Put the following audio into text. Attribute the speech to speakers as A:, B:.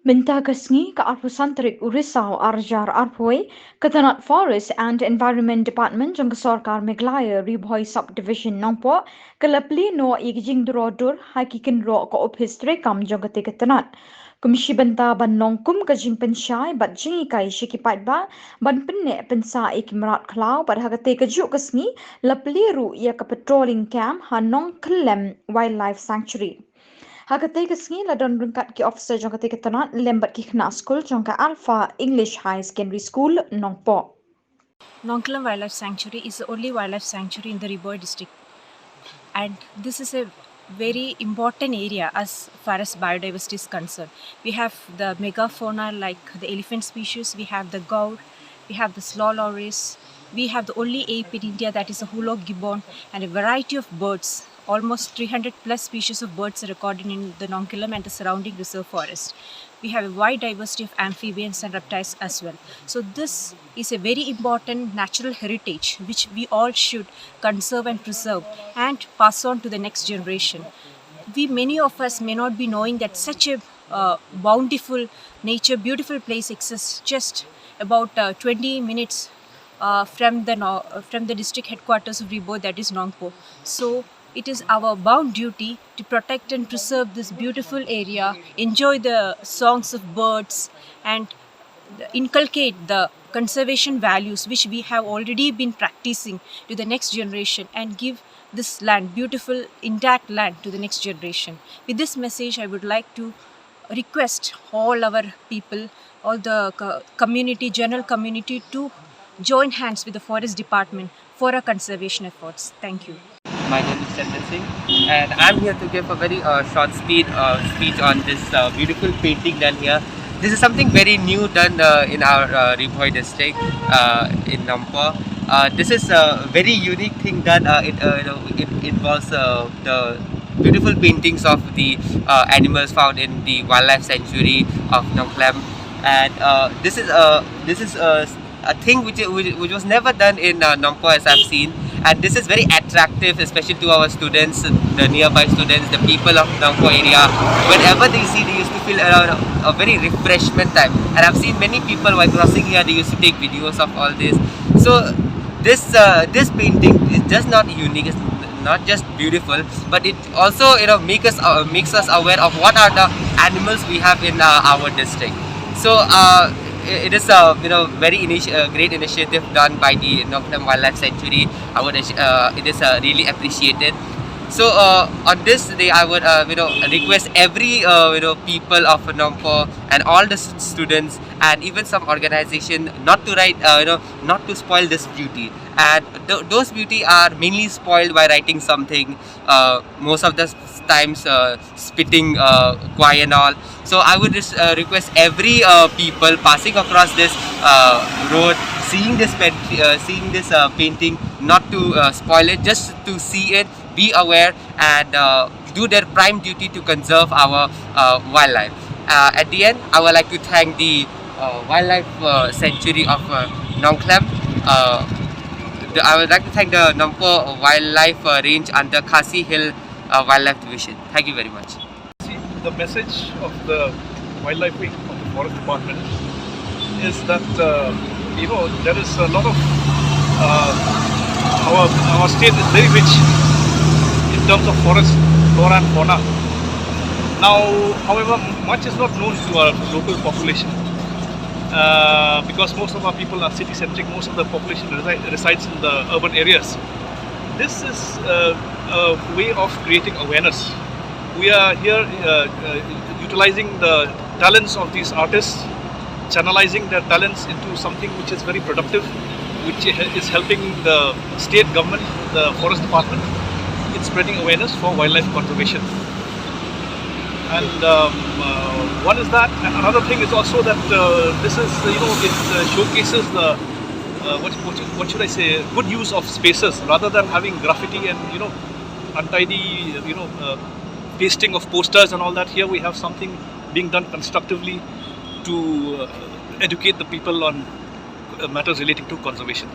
A: Mintagasngi ka Arpusantrik Urisau Arjar Arpoi, Katanat Forest and Environment Department jong Sorkar Meglaya Ribhoi Subdivision Nongpo, Kalapli no Igjing Drodur, Hakikin Ro ko Uphistre kam jongate Katanat. Kumshi banta ban nongkum ka jing pensyai bat jingi kai shikipat ba ban penne pensa ikimrat klau bat hagate ka juk kasngi lapli ru ia ka patrolling camp hanong klem wildlife sanctuary. Hagate kasngi la don rungkat ki officer jong kate katanat lembat ki khna school jong ka Alpha English High Secondary School Nongpo.
B: Nongklem Wildlife Sanctuary is the only wildlife sanctuary in the Riboi district, and this is a very important area as far as biodiversity is concerned. We have the megafauna like the elephant species, we have the gaur, we have the slow loris, we have the only ape in India that is a hulock gibbon, and a variety of birds. Almost 300 plus species of birds are recorded in the Nongklem and the surrounding reserve forest. We have a wide diversity of amphibians and reptiles as well. So this is a very important natural heritage which we all should conserve and preserve and pass on to the next generation. Many of us may not be knowing that such a bountiful nature, beautiful place exists just about 20 minutes from the district headquarters of Riboi, that is Nongpo. So it is our bound duty to protect and preserve this beautiful area, enjoy the songs of birds, and inculcate the conservation values which we have already been practicing to the next generation, and give this land, beautiful intact land, to the next generation. With this message, I would like to request all our people, all the community, general community, to join hands with the forest department for our conservation efforts. Thank you.
C: My name is Chandan Singh, and I'm here to give a very short speech on this beautiful painting done here. This is something very new done in our Riboi district in Nampo. This is a very unique thing done. It involves the beautiful paintings of the animals found in the wildlife sanctuary of Nongklem, and this is a thing which was never done in Nampo, as I've seen. And this is very attractive, especially to our students, the nearby students, the people of Nongpo area. Whenever they see, they used to feel a very refreshment time. And I've seen many people while crossing here, they used to take videos of all this. So this painting is just not unique. It's not just beautiful, but it also makes us aware of what are the animals we have in our district. So it is a very great initiative done by the Nongklem Wildlife Sanctuary. It is really appreciated. So on this day, I would request every people of Nongpo and all the students and even some organization not to write not to spoil this beauty. And those beauty are mainly spoiled by writing something. Most of the times spitting kwai and all. So I would just request every people passing across this road, seeing this painting, not to spoil it, just to see it, be aware, and do their prime duty to conserve our wildlife. At the end, I would like to thank the wildlife sanctuary of Nongklem. I would like to thank the Nampo Wildlife Range under Khasi Hill Wildlife Division. Thank you very much.
D: See, the message of the wildlife wing of the forest department is that there is a lot of our state is very rich in terms of forest flora and fauna. Now, however, much is not known to our local population because most of our people are city-centric. Most of the population resides in the urban areas. This is a way of creating awareness. We are here utilizing the talents of these artists, channelizing their talents into something which is very productive, which is helping the state government, the forest department, in spreading awareness for wildlife conservation. And one is that, and another thing is also that this is it showcases the what should I say, good use of spaces rather than having graffiti and untidy pasting of posters and all that. Here we have something being done constructively to educate the people on matters relating to conservation.